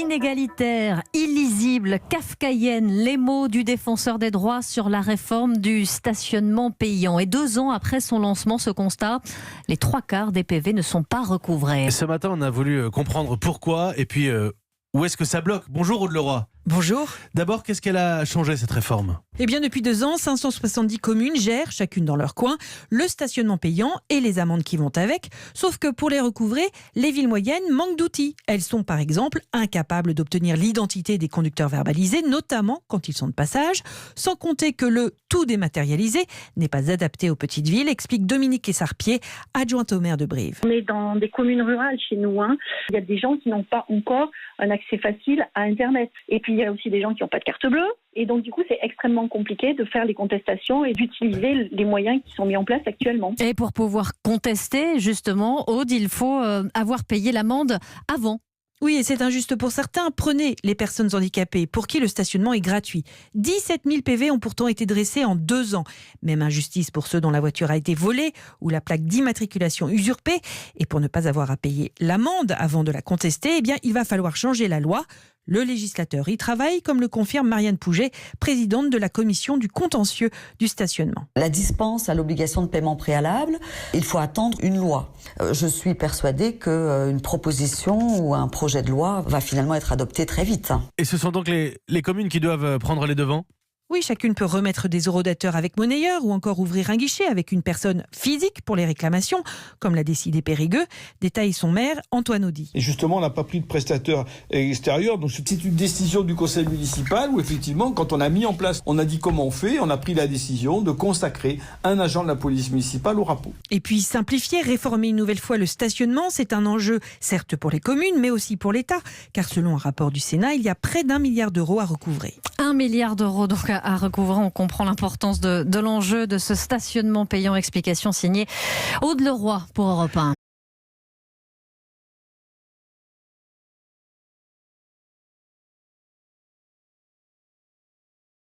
Inégalitaire, illisible, kafkaïenne, les mots du défenseur des droits sur la réforme du stationnement payant. Et 2 ans après son lancement, ce constat, les 3/4 des PV ne sont pas recouvrés. Ce matin, on a voulu comprendre pourquoi et puis où est-ce que ça bloque. Bonjour Aude Leroy. Bonjour. D'abord, qu'est-ce qu'elle a changé cette réforme ? Eh bien, depuis 2 ans, 570 communes gèrent, chacune dans leur coin, le stationnement payant et les amendes qui vont avec. Sauf que pour les recouvrer, les villes moyennes manquent d'outils. Elles sont par exemple incapables d'obtenir l'identité des conducteurs verbalisés, notamment quand ils sont de passage, sans compter que le tout dématérialisé n'est pas adapté aux petites villes, explique Dominique Essarpier, adjointe au maire de Brive. On est dans des communes rurales chez nous. Il y a des gens qui n'ont pas encore un accès facile à Internet. Et puis il y a aussi des gens qui n'ont pas de carte bleue. Et donc du coup, c'est extrêmement compliqué de faire les contestations et d'utiliser les moyens qui sont mis en place actuellement. Et pour pouvoir contester, justement, Aude, il faut avoir payé l'amende avant. Oui, et c'est injuste pour certains. Prenez les personnes handicapées, pour qui le stationnement est gratuit. 17 000 PV ont pourtant été dressés en 2 ans. Même injustice pour ceux dont la voiture a été volée ou la plaque d'immatriculation usurpée. Et pour ne pas avoir à payer l'amende avant de la contester, eh bien, il va falloir changer la loi. Le législateur y travaille, comme le confirme Marianne Pouget, présidente de la commission du contentieux du stationnement. La dispense à l'obligation de paiement préalable, il faut attendre une loi. Je suis persuadée qu'une proposition ou un projet de loi va finalement être adopté très vite. Et ce sont donc les communes qui doivent prendre les devants ? Oui, chacune peut remettre des eurodateurs avec monnayeur ou encore ouvrir un guichet avec une personne physique pour les réclamations, comme l'a décidé Périgueux. Détaille son maire, Antoine Audy. Et justement, on n'a pas pris de prestataire extérieur, donc c'est une décision du conseil municipal où effectivement, quand on a mis en place, on a dit comment on fait, on a pris la décision de consacrer un agent de la police municipale au RAPO. Et puis simplifier, réformer une nouvelle fois le stationnement, c'est un enjeu certes pour les communes, mais aussi pour l'État, car selon un rapport du Sénat, il y a près d'1 milliard d'euros à recouvrer. 1 milliard d'euros donc à recouvrer. On comprend l'importance de l'enjeu de ce stationnement payant. Explication signée Aude Leroy pour Europe 1.